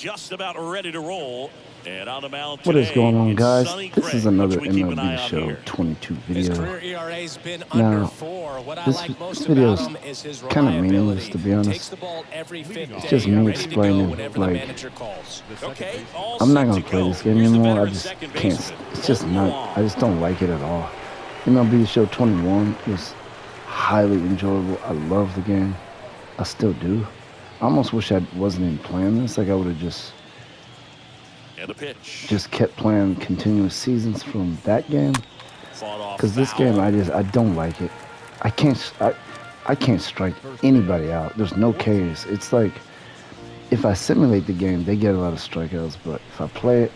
just about ready to roll. And on the mound What is today, going on, it's guys? Sonny This Gray. is another What should we keep an MLB eye The on Show here? 22 His video. career ERA's been under 4. What I like most video about is him is his kind of meaningless, reliability. to be He honest. takes the ball every fifth It's day, just me ready to go explaining, whenever the like, manager calls. Okay, all I'm not set gonna to play go. this game Here's the anymore. I veteran just second can't. baseman, It's just Colton not. Wong. I just don't like it at all. MLB The Show 21 was highly enjoyable. I love the game. I still do. I almost wish I wasn't even playing this. Like I would have And a pitch. just kept playing continuous seasons from that game. Fought off Because this foul. game, I don't like it. I can't strike anybody out. There's no Ks. It's like if I simulate the game, they get a lot of strikeouts. But if I play it,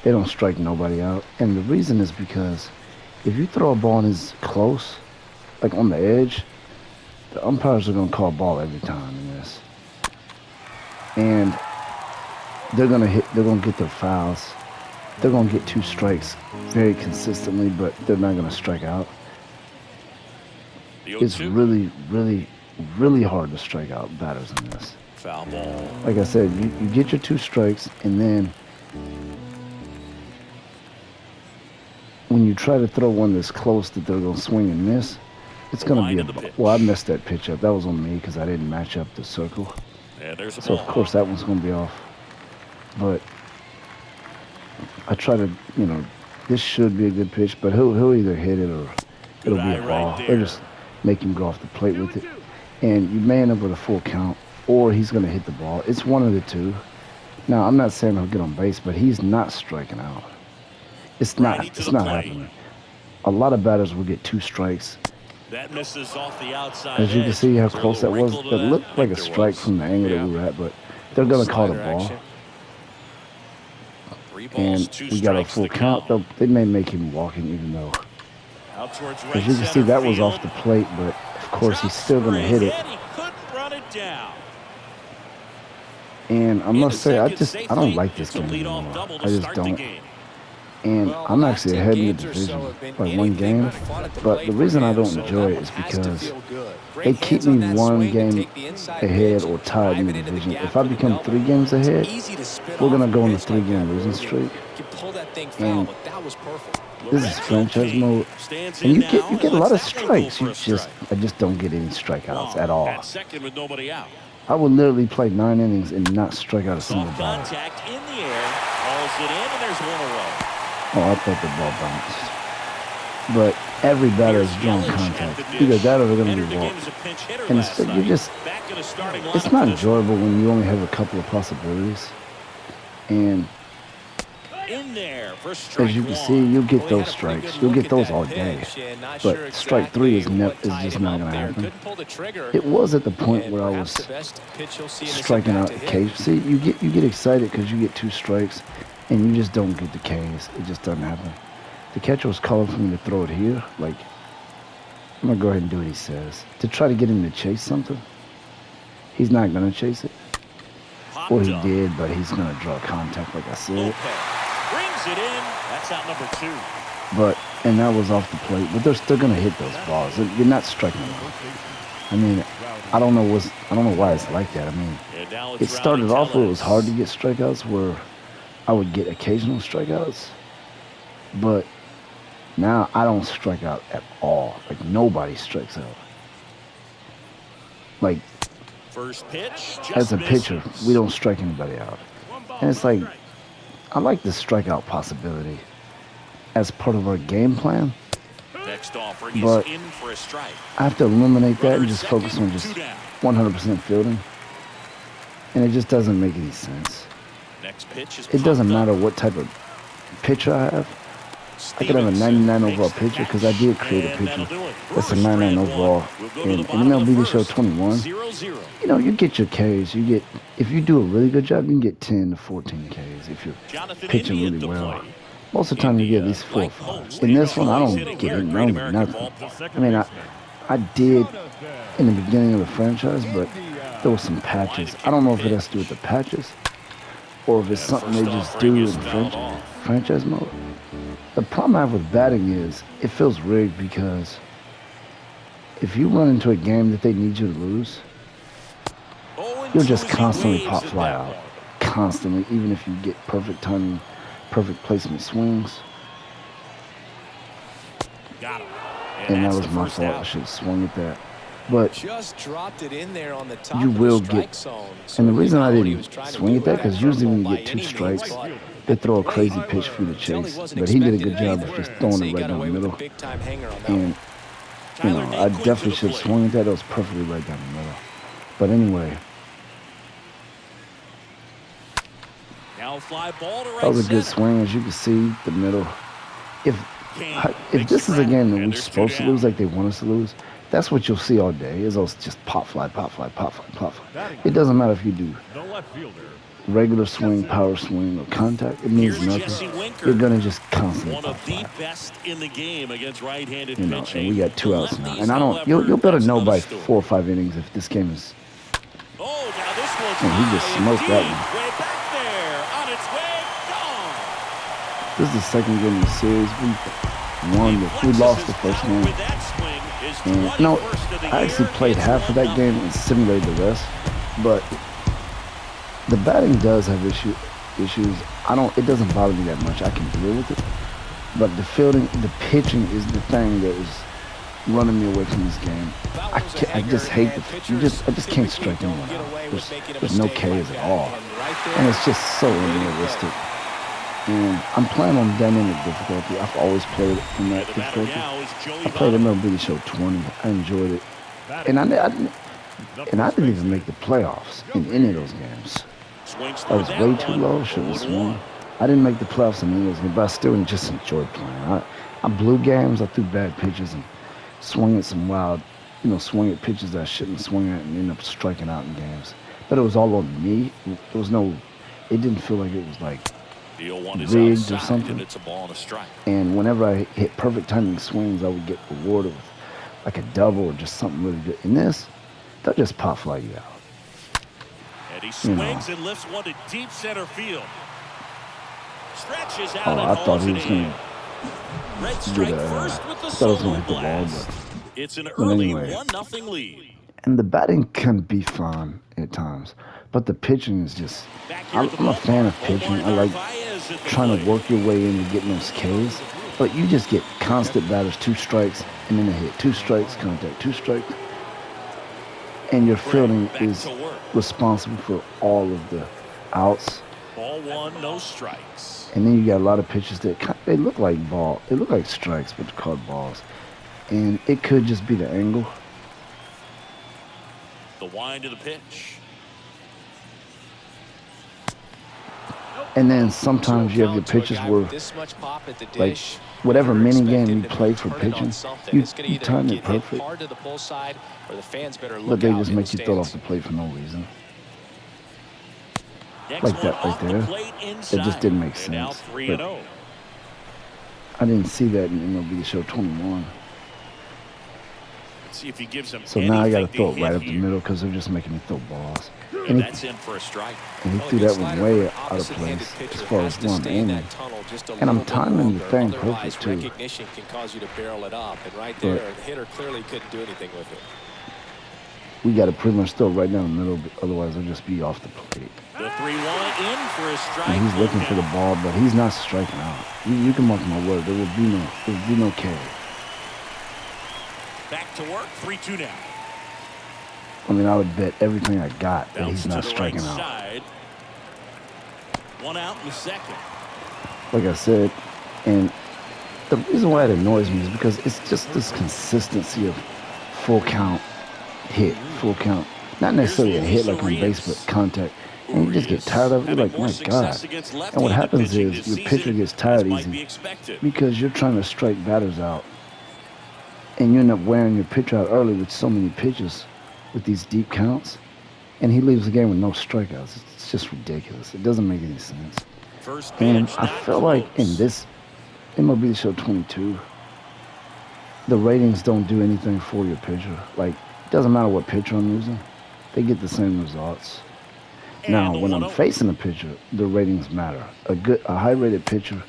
they don't strike nobody out. And the reason is because if you throw a ball and it's close, like on the edge, the umpires are gonna call ball every time in this. And they're gonna get their fouls. They're gonna get 2 strikes very consistently, but they're not gonna strike out. It's really, really, really hard to strike out batters in this. Foul ball. Like I said, you get your 2 strikes, and then when you try to throw one that's close that they're gonna swing and miss, it's gonna be well, I messed that pitch up. That was on me because I didn't match up the circle. And there's a So ball. of course that one's gonna be off. But I try to, this should be a good pitch, but he'll either hit it or it'll be a ball. Right Or just make him go off the plate with it. And you may end up with a full count, or he's gonna hit the ball. It's one of the two. Now I'm not saying he'll get on base, but he's not striking out. It's not happening. A lot of batters will get 2 strikes. That misses off the outside. As you can see how close that was. wrinkle to It that. looked like a strike from the angle that we were at, but they're gonna call it a ball. And we got a full count. They may make him walking, even though. Out towards As you can see, that was off the plate, but of course he's still gonna hit it. He couldn't run it down. And I must say, I don't like this game anymore. I just don't. And I'm actually ahead in the division by 1 game. But the reason I don't enjoy it is because they keep me 1 game ahead or tied in the division. If I become 3 games ahead, we're gonna go on a 3-game losing streak. And this is franchise mode, and you get a lot of strikes. I just don't get any strikeouts at all. I would literally play 9 innings and not strike out a single batter. Contact in the air, hauls it in, and there's 1 away. Oh, I thought the ball bounced. But every batter is drawing contact. Either that or they're going to be walked. And it's not enjoyable when you only have a couple of possibilities. And as you can see, you'll get those strikes. You'll get those all day. But strike 3 is just not going to happen. It was at the point where I was striking out the Ks. See, you get excited because you get 2 strikes. And you just don't get the Ks. It just doesn't happen. The catcher was calling for me to throw it here. Like, I'm going to go ahead and do what he says. To try to get him to chase something. He's not going to chase it. Or he did, but he's going to draw contact like I said. Brings it in. That's out number 2. And that was off the plate. But they're still going to hit those balls. You're not striking them out. I mean, I don't know why it's like that. I mean, it started off where it was hard to get strikeouts, where I would get occasional strikeouts, but now I don't strike out at all. Like, nobody strikes out. Like, first pitch, as a pitcher, we don't strike anybody out. And it's like, I like the strikeout possibility as part of our game plan, but I have to eliminate that and just focus on just 100% fielding. And it just doesn't make any sense. It doesn't matter what type of pitcher I have. I could have a 99 overall pitcher because I did create a pitcher that's a 99 overall in MLB The Show 21. You get your Ks. If you do a really good job, you can get 10 to 14 Ks if you're pitching really well. Most of the time, you get at least 4 or 5. In this one, I don't get it. I don't get nothing. I mean, I did in the beginning of the franchise, but there were some patches. I don't know if it has to do with the patches or if it's something they just do in franchise mode. The problem I have with batting is it feels rigged because if you run into a game that they need you to lose, you'll just constantly pop fly out. constantly, even if you get perfect timing, perfect placement swings. Got him. And that was my fault. I should have swung at that. But just dropped it in there on the top you of will the strike get, zone. and the reason I He didn't was trying to swing at do that, because usually when you by get 2 any strikes, means, they throw a but crazy pitch for you to Kelly chase. wasn't But he did a expecting good job it of just either. throwing So it he right got down the away with middle. a big-time hanger on that And, you know, I definitely should have swung at that. That was perfectly right down the middle. But anyway, Now fly ball to right that was a good center. swing. As you can see, the middle. If this is a game that we're supposed to lose, like they want us to lose, that's what you'll see all day. Is those just pop fly, pop fly, pop fly, pop fly. It doesn't matter if you do regular swing, power swing, or contact. It means nothing. You're gonna just constantly one pop of the fly. best in the game against right-handed You know, pitching. and we got 2 outs now. And I don't. However, You'll better that's know another by story. 4 or 5 innings if this game is. Oh, now this one's And he just high smoked and that deep, one. way back there, on its way, gone. This is the second game of the series. We lost the first game. With that swing is And no, 21st of the I actually year. played It's half of that 1-0. game and simulated the rest. But the batting does have issues. It doesn't bother me that much. I can deal with it. But the fielding, the pitching is the thing that is running me away from this game. I just hate I just can't strike anyone out. There's no Ks at all. And it's just so unrealistic. And I'm playing on dynamic difficulty. I've always played it in that difficulty. I played MLB The Show 20. I enjoyed it. And I didn't even make the playoffs in any of those games. I was way too low. Shouldn't have swung. I didn't make the playoffs in any of those games, but I still just enjoyed playing. I blew games. I threw bad pitches and swung at some wild, swung at pitches that I shouldn't swing at and end up striking out in games. But it was all on me. It didn't feel like it was like rigged or something. And it's a ball and a strike. And whenever I hit perfect timing swings, I would get rewarded with like a double or just something really good. In this, they'll just pop fly you out. And he swings and lifts one to deep center field. Stretches out and I thought he was going going to red strike first with the solo blast. It's an early anyway. 1-0 lead. And the batting can be fun at times, but the pitching is just. I'm a fan of pitching. I like trying to work your way into getting those Ks, but you just get constant batters, 2 strikes, and then a hit, 2 strikes, contact, 2 strikes, and your fielding is responsible for all of the outs. Ball 1, no strikes. And then you got a lot of pitches that they look like they look like strikes, but they're called balls, and it could just be the angle. The wind of the pitch. And then sometimes you have your pitches where, like, whatever mini game you play for pitching, you time it perfect, but they just make you throw it off the plate for no reason. Like that right there. It just didn't make sense. But I didn't see that in MLB The Show 21. See if he gives him So now I got to throw it right up the middle because they're just making me throw balls. And that's in for a strike. And he threw that one way out of place as far as one aiming. And I'm timing the thing perfect too. Recognition can cause you to barrel it up, and right there, the hitter clearly couldn't do anything with it. We got to pretty much throw it right down the middle, otherwise it'll just be off the plate. The 3-1 in for a strike. And he's looking for the ball, but he's not striking out. You can mark my word. There will be no K. Back to work. 3-2 now. I mean, I would bet everything I got that he's not striking out. Side. 1 out in the second. Like I said, and the reason why it annoys me is because it's just this consistency of full count hit, full count. Not necessarily a hit like on base, but contact. And you just get tired of it. You're like, my God. And what happens is your pitcher gets tired easy because you're trying to strike batters out. And you end up wearing your pitcher out early with so many pitches with these deep counts. And he leaves the game with no strikeouts. It's just ridiculous. It doesn't make any sense. And I feel like in this MLB The Show 22, the ratings don't do anything for your pitcher. Like, it doesn't matter what pitcher I'm using. They get the same results. Now, when I'm facing a pitcher, the ratings matter. A high-rated pitcher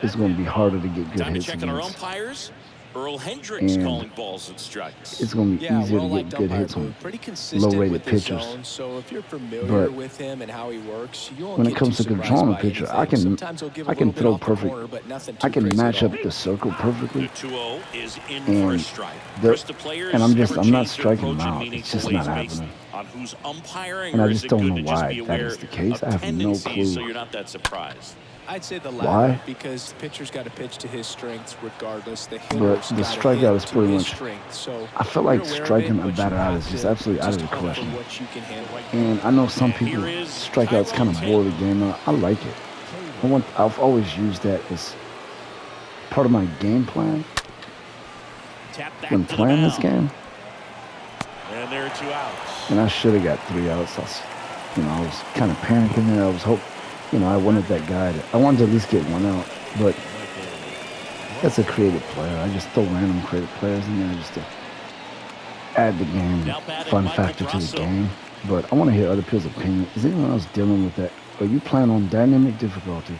is going to be harder to get good hits against. Earl Hendricks And calling balls and strikes. it's going to be easier to get good hits on low-rated pitchers. So if you're familiar But with him and how he works, you won't when it get comes too to controlling a surprised by pitcher, anything. Sometimes he'll give a I can little bit throw off the perfect. corner, but nothing I too can crazy match at up all. the circle The perfectly. 2-0 is in And for a strike. Chris, the players I'm ever not change their striking him approach in out. It's meaningful just not ways based happening. on who's umpiring, And I or is just it don't good know to just why be that aware is the case. of I have no tendencies so clue. you're not that surprised? I'd say the Why? latter, because the pitcher's got to pitch to his strengths regardless. The hitter's But the got to strikeout hit is to pretty his much. strength. So I feel you're like aware of striking it, a but batter you out have is just to absolutely out of the hunt for question. what you can handle. And I know some And people here is strikeouts kind of Tyrone bore the Taylor. game out. I like it. I've always used that as part of my game plan Tap back when to the playing this mound. game. And there are 2 outs. And I should have got 3 outs. I was kind of panicking there. I was I wanted that guy I wanted to at least get 1 out. But that's a creative player. I just throw random creative players in there just to add the game fun factor to the game. But I want to hear other people's opinion. Is anyone else dealing with that? Are you playing on dynamic difficulty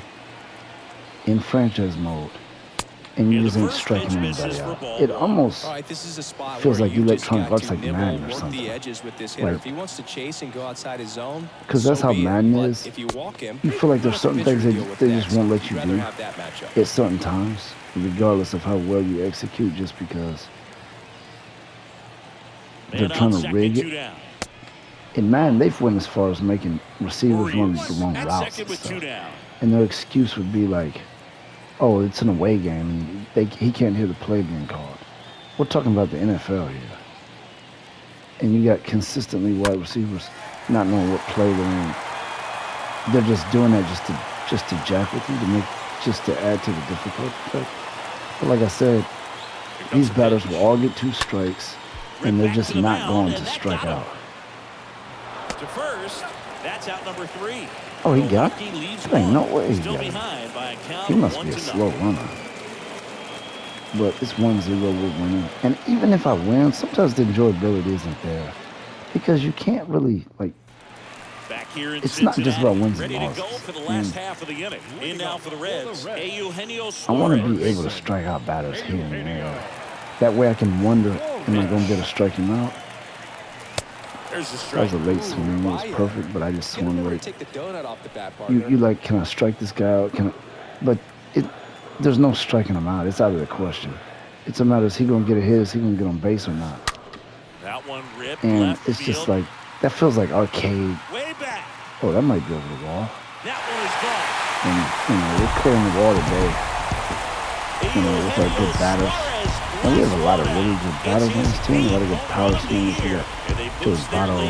in franchise mode and you just ain't striking anybody out? It almost feels like Electronic Arts like Madden or something. Like, if he wants to chase and go outside his zone, because that's how Madden is. If you walk him, You feel like there's certain things they just won't let you do have that matchup at certain times, regardless of how well you execute, just because they're trying to rig it. In Madden, they've went as far as making receivers run the wrong routes and stuff. And their excuse would be like, oh, it's an away game, and he can't hear the play being called. We're talking about the NFL here. And you got consistently wide receivers not knowing what play they're in. They're just doing that just to jack with you, just to add to the difficulty. But like I said, these batters will all get 2 strikes, and they're just not going to strike out. To first, that's out number 3. Oh, he got it? Ain't no way he got it. He must be a slow runner. But it's 1-0, we're winning. And even if I win, sometimes the enjoyability isn't there. Because you can't really, like, it's not just about wins and losses. I want to be able to strike out batters here and there. That way I can wonder, am I going to be able to strike him out? That was a late swing. It was perfect, but I just swung late. You like, can I strike this guy out? But there's no striking him out. It's out of the question. It's a matter, is he going to get a hit? Is he going to get on base or not? That one ripped And left it's just field. like, that feels like arcade. Way back. Oh, that might be over the wall. That one is gone. And, we're clearing the wall today. With our good batters. And we have a lot of really good batters on this team. A lot of good power swings. We got George Votto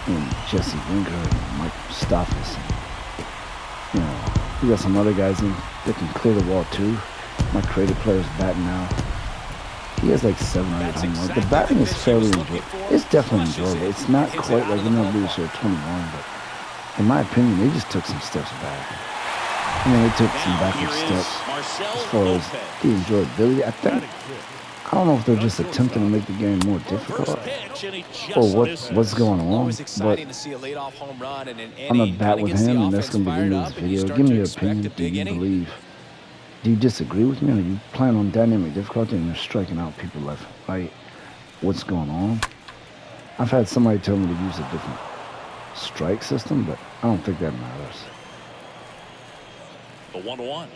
and Jesse Winker and Mike Mustafa's. We got some other guys in that can clear the wall too. My creative player's batting now. He has like 7 or 8 home runs. The batting is fairly enjoyable. It's definitely enjoyable. It's not quite like MLB The Show 21, but in my opinion, they just took some steps back. I mean, they took some backward steps as far as the enjoyability. I don't know if they're just attempting to make the game more difficult or what's going on, but I'm going to bat with him, and that's going to be the end of this video. Give me your opinion. Do you disagree with me, or you plan on dynamic difficulty and you're striking out people left and right? What's going on? I've had somebody tell me to use a different strike system, but I don't think that matters. The 1-1.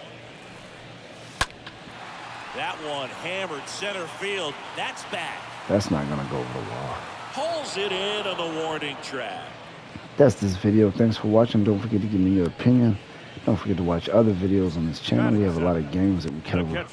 That one hammered center field. That's back. That's not going to go over the wall. Pulls it in on the warning track. That's this video. Thanks for watching. Don't forget to give me your opinion. Don't forget to watch other videos on this channel. We have a lot of games that we cover.